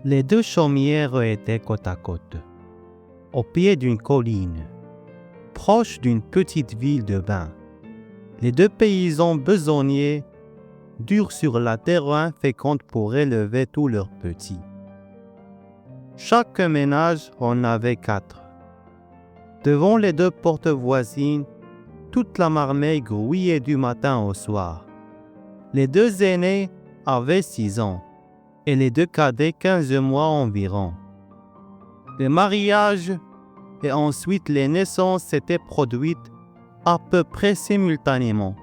Les deux chaumières étaient côte à côte, au pied d'une colline, proche d'une petite ville de bain. Les deux paysans besogniers durent sur la terre inféconde pour élever tous leurs petits. Chaque ménage en avait 4. Devant les deux portes voisines, toute la marmaille grouillait du matin au soir. Les deux aînés avaient 6 ans et les deux cadets 15 mois environ. Les mariages et ensuite les naissances s'étaient produites à peu près simultanément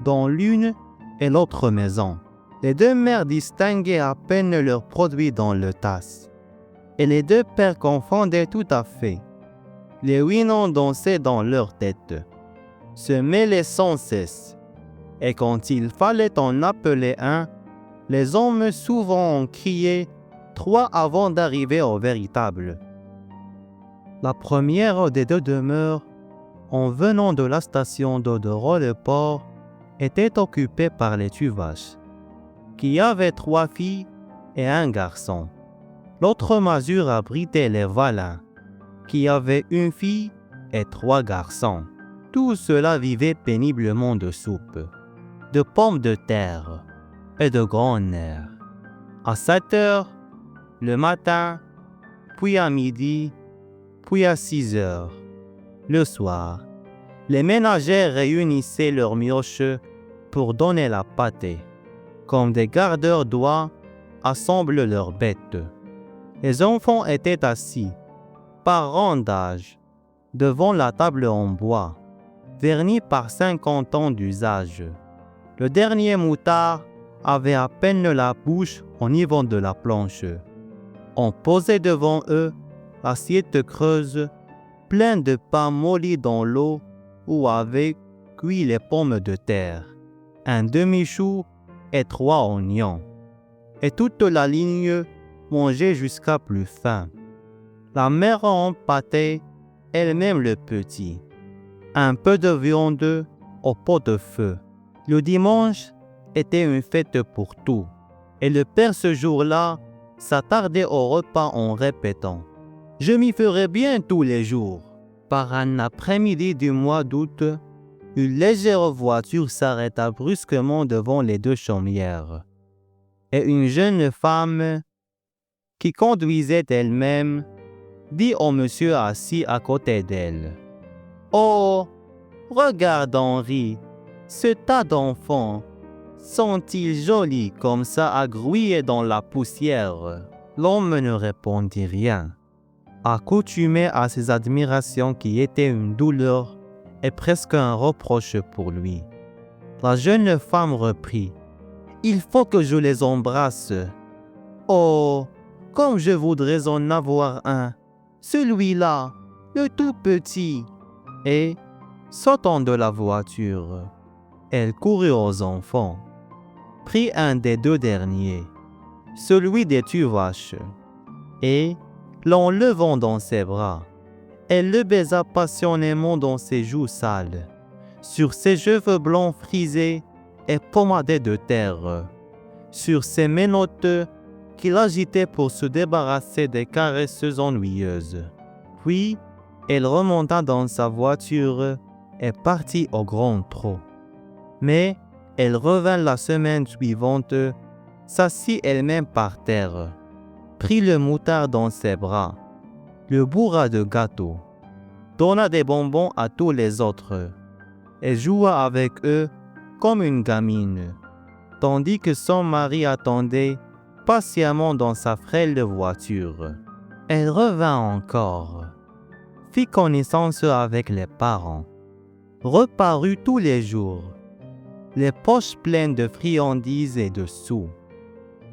dans l'une et l'autre maison. Les deux mères distinguaient à peine leurs produits dans le tasse et les deux pères confondaient tout à fait. Les 8 noms dansaient dans leur tête, se mêlaient sans cesse, et quand il fallait en appeler un, les hommes souvent en criaient 3 avant d'arriver au véritable. La première des deux demeures, en venant de la station d'Auderot-le-Port, était occupée par les Tuvache, qui avaient 3 filles et un garçon. L'autre masure abritait les Valin, qui avaient 1 fille et 3 garçons. Tout cela vivait péniblement de soupe, de pommes de terre et de grands nerfs. À 7 heures, le matin, puis à midi, puis à 6 heures, le soir, les ménagères réunissaient leurs mioches pour donner la pâtée, comme des gardeurs d'oies assemblent leurs bêtes. Les enfants étaient assis, par rang d'âge, devant la table en bois, vernie par 50 ans d'usage. Le dernier moutard avait à peine la bouche au niveau de la planche. On posait devant eux l'assiette creuse, pleine de pain molli dans l'eau où avaient cuit les pommes de terre, un demi-chou et 3 oignons. Et toute la ligne mangeait jusqu'à plus faim. La mère empâtait elle-même le petit. Un peu de viande au pot de feu. Le dimanche était une fête pour tout, et le père ce jour-là s'attardait au repas en répétant « Je m'y ferai bien tous les jours ». Par un après-midi du mois d'août, une légère voiture s'arrêta brusquement devant les deux chaumières, et une jeune femme qui conduisait elle-même dit au monsieur assis à côté d'elle « Oh, regarde Henri, ce tas d'enfants, sont-ils jolis comme ça à grouiller dans la poussière ?» L'homme ne répondit rien, accoutumé à ces admirations qui étaient une douleur et presque un reproche pour lui. La jeune femme reprit « Il faut que je les embrasse. Oh, comme je voudrais en avoir un, celui-là, le tout petit. » Et, sautant de la voiture, elle courut aux enfants, prit un des 2 derniers, celui des Tuvache, et, l'enlevant dans ses bras, elle le baisa passionnément dans ses joues sales, sur ses cheveux blancs frisés et pommadés de terre, sur ses menottes qu'il agitait pour se débarrasser des caresses ennuyeuses. Puis, elle remonta dans sa voiture et partit au grand trot. Mais elle revint la semaine suivante, s'assit elle-même par terre, prit le moutard dans ses bras, le bourra de gâteaux, donna des bonbons à tous les autres, et joua avec eux comme une gamine, tandis que son mari attendait patiemment dans sa frêle voiture. Elle revint encore, fit connaissance avec les parents, reparut tous les jours, les poches pleines de friandises et de sous.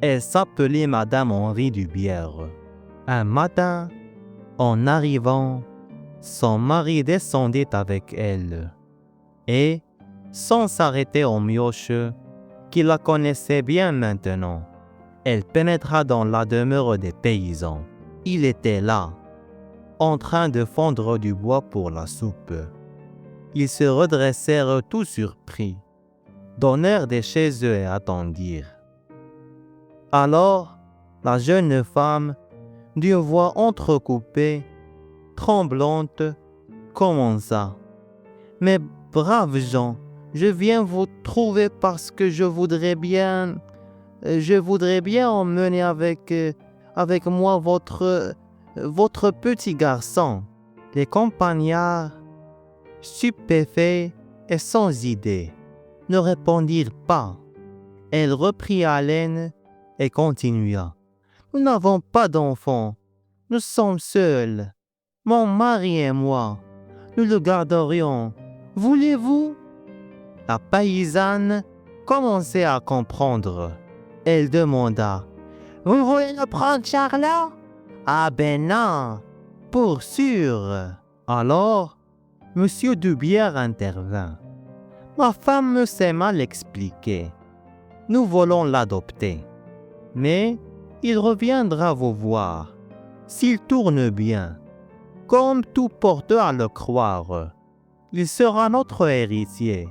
Elle s'appelait Madame Henri Dubière. Un matin, en arrivant, son mari descendait avec elle, et, sans s'arrêter aux mioches, qui la connaissaient bien maintenant, elle pénétra dans la demeure des paysans. Il était là, en train de fondre du bois pour la soupe. Ils se redressèrent tout surpris, donnèrent des chaises et attendirent. Alors, La jeune femme, d'une voix entrecoupée, tremblante, commença. « Mes braves gens, je viens vous trouver parce que je voudrais bien emmener avec moi votre petit garçon. » Les campagnards, stupéfaits et sans idée, ne répondirent pas. Elle reprit haleine et continua. « Nous n'avons pas d'enfant. Nous sommes seuls. Mon mari et moi. Nous le garderions. Voulez-vous » La paysanne commençait à comprendre. Elle demanda. « Vous voulez le prendre, Charlot ?»« Ah ben non, pour sûr. » Alors, M. Dubière intervint. « Ma femme me s'est mal expliquée. Nous voulons l'adopter. Mais il reviendra vous voir. S'il tourne bien, comme tout porteur à le croire, il sera notre héritier.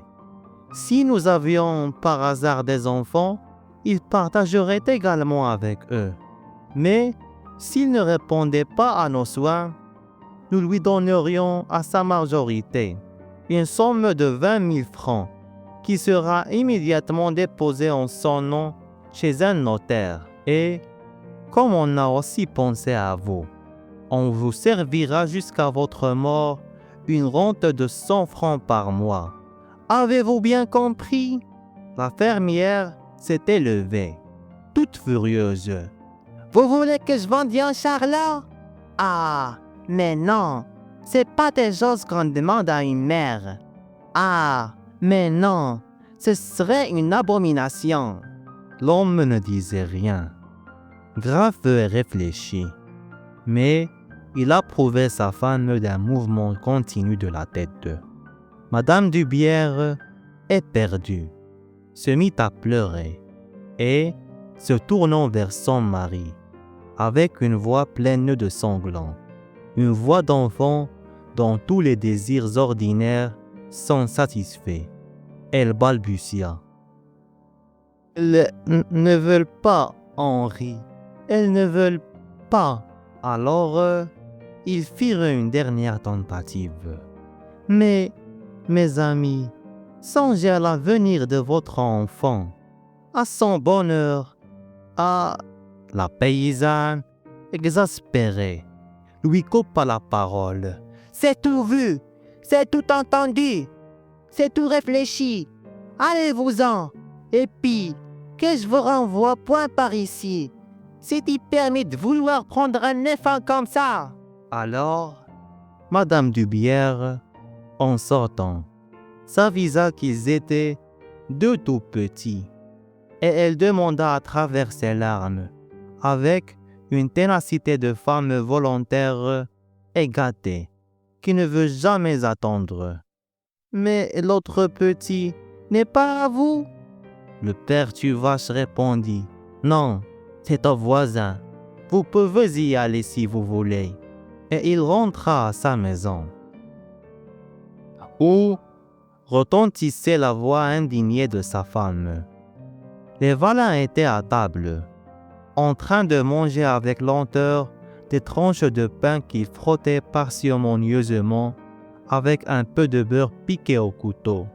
Si nous avions par hasard des enfants, il partagerait également avec eux. Mais s'il ne répondait pas à nos soins, nous lui donnerions à sa majorité une somme de 20 000 francs qui sera immédiatement déposée en son nom chez un notaire. Et, comme on a aussi pensé à vous, on vous servira jusqu'à votre mort une rente de 100 francs par mois. Avez-vous bien compris ?» La fermière s'était levée, toute furieuse. « Vous voulez que je vende un Charlot ? Ah, mais non, c'est pas des choses qu'on demande à une mère. Ah, mais non, ce serait une abomination. » L'homme ne disait rien. Grave réfléchit, mais il approuvait sa femme d'un mouvement continu de la tête. Madame Dubière, éperdue, se mit à pleurer et, se tournant vers son mari, avec une voix pleine de sanglants, une voix d'enfant dont tous les désirs ordinaires sont satisfaits, elle balbutia. « Elles ne veulent pas, Henri. Elles ne veulent pas. » Alors, ils firent une dernière tentative. « Mais, mes amis, songez à l'avenir de votre enfant, à son bonheur, à... » La paysanne, exaspérée, lui coupa la parole. « C'est tout vu, c'est tout entendu, c'est tout réfléchi. Allez-vous-en, et puis, que je vous renvoie point par ici. C'est-il permis de vouloir prendre un enfant comme ça ?» Alors, Madame Dubière, en sortant, s'avisa qu'ils étaient deux tout petits, et elle demanda à travers ses larmes, avec une ténacité de femme volontaire et gâtée, qui ne veut jamais attendre. « Mais l'autre petit n'est pas à vous ?» Le père Tuvache répondit. « Non, c'est au voisin. Vous pouvez y aller si vous voulez. » Et il rentra à sa maison, où retentissait la voix indignée de sa femme. Les valets étaient à table, en train de manger avec lenteur des tranches de pain qu'ils frottaient parcimonieusement avec un peu de beurre piqué au couteau,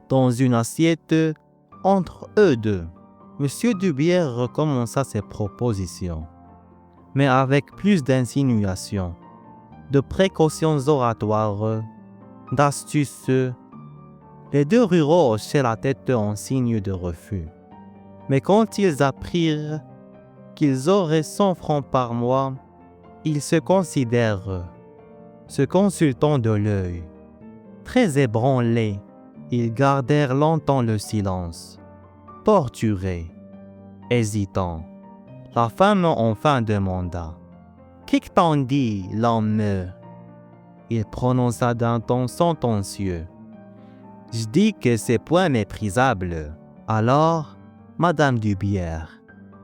dans une assiette entre eux deux. M. Dubière recommença ses propositions, mais avec plus d'insinuations, de précautions oratoires, d'astuces. Les deux ruraux hochaient la tête en signe de refus. Mais quand ils apprirent qu'ils auraient 100 francs par mois, ils se considèrent, se consultant de l'œil. Très ébranlés, ils gardèrent longtemps le silence, torturés, hésitants. La femme enfin demanda. « Qu'est-ce que t'en dis, l'homme ?» Il prononça d'un ton sentencieux. « Je dis que c'est point méprisable. » Alors, Madame Dubière,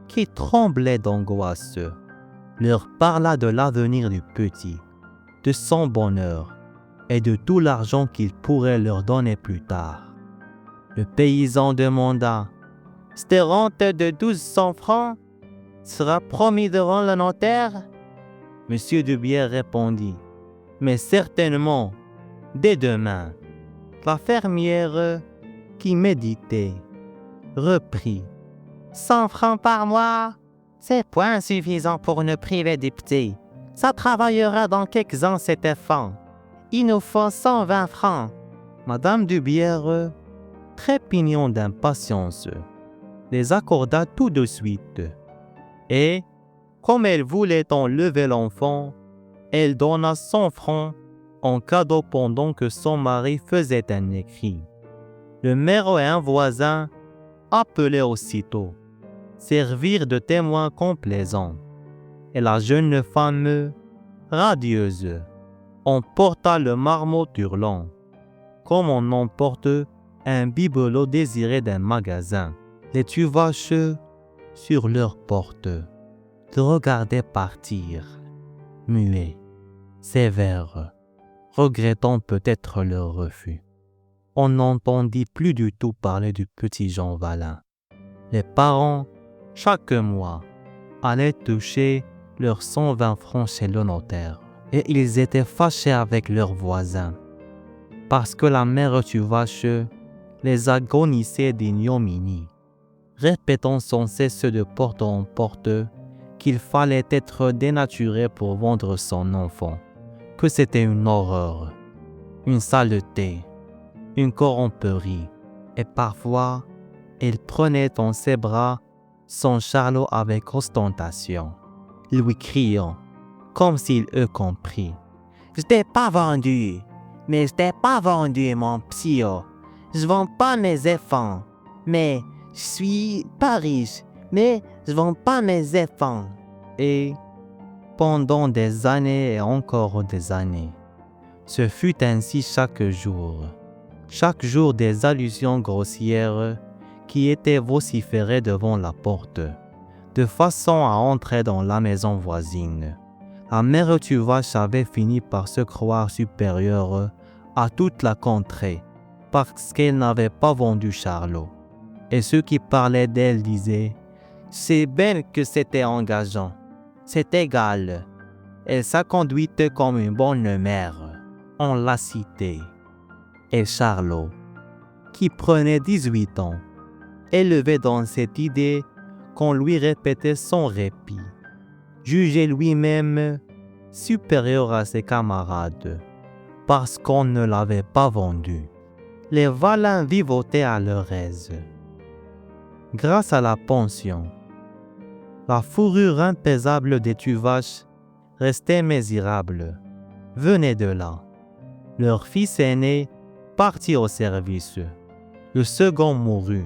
qui tremblait d'angoisse, leur parla de l'avenir du petit, de son bonheur et de tout l'argent qu'il pourrait leur donner plus tard. Le paysan demanda. « Cette rente de 1200 francs ?» sera promis devant le notaire? Monsieur Dubière répondit, mais certainement, dès demain. La fermière, qui méditait, reprit. 100 francs par mois, c'est point suffisant pour nous priver du petit. Ça travaillera dans quelques ans cet enfant. Il nous faut 120 francs. Madame Dubière, trépignant d'impatience, les accorda tout de suite. Et, comme elle voulait enlever l'enfant, elle donna 100 francs en cadeau pendant que son mari faisait un écrit. Le maire et un voisin, appelés aussitôt, servirent de témoins complaisants. Et la jeune femme, radieuse, emporta le marmot hurlant, comme on emporte un bibelot désiré d'un magasin. Les tuvaches, sur leur porte, te regardaient partir, muets, sévères, regrettant peut-être leur refus. On n'entendit plus du tout parler du petit Jean Valin. Les parents, chaque mois, allaient toucher leurs 120 francs chez le notaire. Et ils étaient fâchés avec leurs voisins, parce que la mère tuvache les agonisait d'ignominie, répétant sans cesse de porte en porte qu'il fallait être dénaturé pour vendre son enfant, que c'était une horreur, une saleté, une corromperie, et parfois elle prenait dans ses bras son Charlot avec ostentation, lui criant, comme s'il eût compris. « Je t'ai pas vendu, mais je t'ai pas vendu, mon psyo. Je vends pas mes enfants, mais je suis pas riche, mais je vends pas mes enfants. » Et, pendant des années et encore des années, ce fut ainsi chaque jour des allusions grossières qui étaient vociférées devant la porte, de façon à entrer dans la maison voisine. La mère tuvache avait fini par se croire supérieure à toute la contrée parce qu'elle n'avait pas vendu Charlot. Et ceux qui parlaient d'elle disaient « C'est bien que c'était engageant, c'est égal. Elle s'est conduite comme une bonne mère. » On l'a citée. Et Charlot, qui prenait 18 ans, élevé dans cette idée qu'on lui répétait sans répit, jugeait lui-même supérieur à ses camarades, parce qu'on ne l'avait pas vendu. Les Valin vivotaient à leur aise. Grâce à la pension, la fourrure impaisable des tuvaches restait misérable, venait de là. Leur fils aîné partit au service. Le second mourut.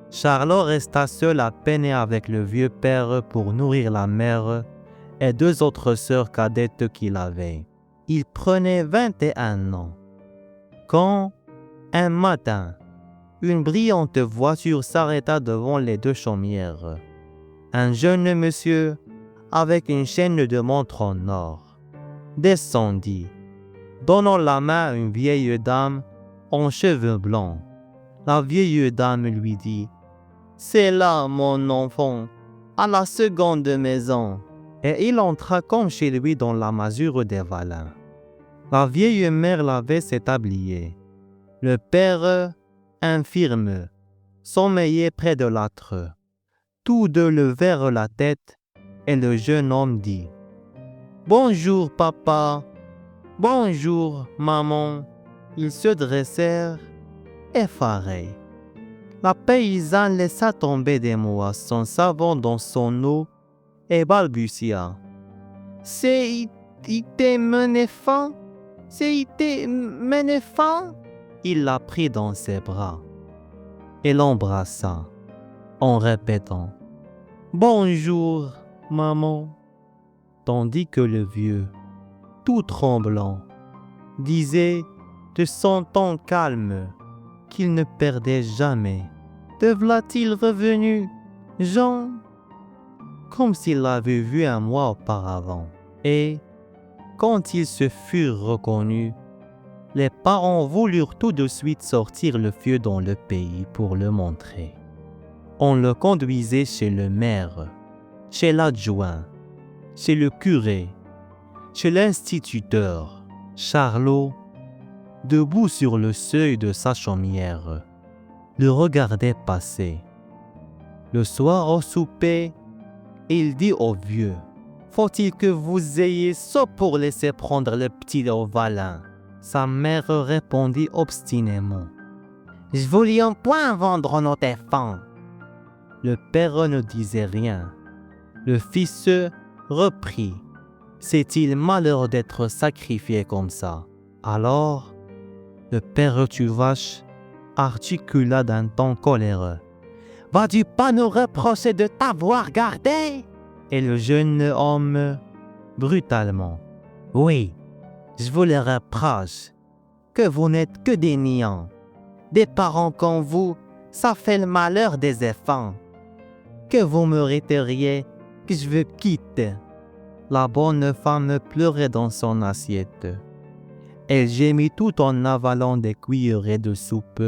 Charlot resta seul à peiner avec le vieux père pour nourrir la mère et 2 autres sœurs cadettes qu'il avait. Il prenait 21 ans. Quand, un matin, une brillante voiture s'arrêta devant les 2 chaumières. Un jeune monsieur, avec une chaîne de montre en or, descendit, donnant la main à une vieille dame en cheveux blancs. La vieille dame lui dit « C'est là, mon enfant, à la seconde maison. » Et il entra comme chez lui dans la masure des Valin. La vieille mère l'avait s'établir. Le père, infirme, sommeillait près de l'âtre. Tous 2 levèrent la tête et le jeune homme dit « Bonjour, papa. Bonjour, maman. » Ils se dressèrent, effarés. La paysanne laissa tomber des mots son savon dans son eau et balbutia. « C'est été mon enfant? C'est été mon enfant? » Il la prit dans ses bras et l'embrassa en répétant « Bonjour, maman », tandis que le vieux, tout tremblant, disait de son ton calme qu'il ne perdait jamais. « Te voilà-t-il revenu, Jean ?» Comme s'il l'avait vu un mois auparavant. Et, quand ils se furent reconnus, les parents voulurent tout de suite sortir le vieux dans le pays pour le montrer. On le conduisait chez le maire, chez l'adjoint, chez le curé, chez l'instituteur. Charlot, debout sur le seuil de sa chaumière, le regardait passer. Le soir au souper, il dit au vieux: « Faut-il que vous ayez ça pour laisser prendre le petit au Valin ?» Sa mère répondit obstinément: « Je voulions point vendre notre enfant. » Le père ne disait rien. Le fils reprit: « C'est-il malheur d'être sacrifié comme ça ?» Alors, le père Tuvache articula d'un ton coléreux: « Vas-tu pas nous reprocher de t'avoir gardé ?» Et le jeune homme, brutalement: « Oui, je vous le reproche, que vous n'êtes que des niants. Des parents comme vous, ça fait le malheur des enfants. Que vous mériteriez que je vous quitte. » La bonne femme pleurait dans son assiette. Elle gémit tout en avalant des cuillerées de soupe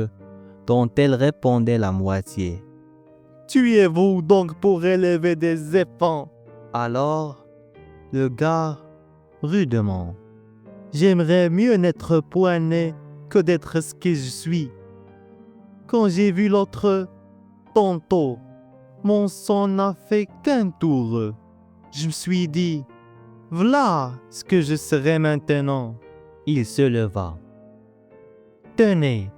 dont elle répondait la moitié. « Tuez-vous donc pour élever des enfants ?» Alors, le gars, rudement: « J'aimerais mieux n'être point né que d'être ce que je suis. Quand j'ai vu l'autre tantôt, mon sang n'a fait qu'un tour. Je me suis dit: voilà ce que je serai maintenant. » Il se leva. « Tenez,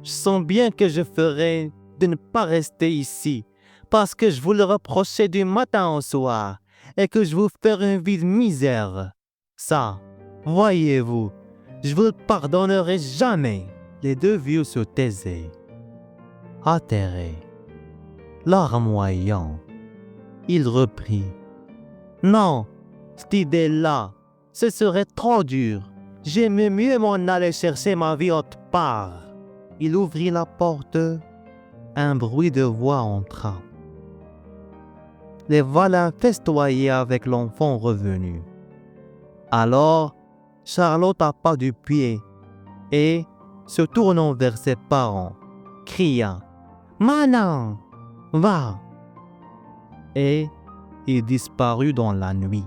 je sens bien que je ferai de ne pas rester ici, parce que je vous le reprochais du matin au soir, et que je vous ferai une vie de misère. Ça, voyez-vous, je vous le pardonnerai jamais. » Les deux vieux se taisaient, atterrés, larmoyant. Il reprit: « Non, cette idée-là, ce serait trop dur. J'aimais mieux m'en aller chercher ma vie autre part. » Il ouvrit la porte. Un bruit de voix entra. Les Valin festoyaient avec l'enfant revenu. Alors, Charlot tapa du pied et, se tournant vers ses parents, cria: « Manan, va !» Et il disparut dans la nuit.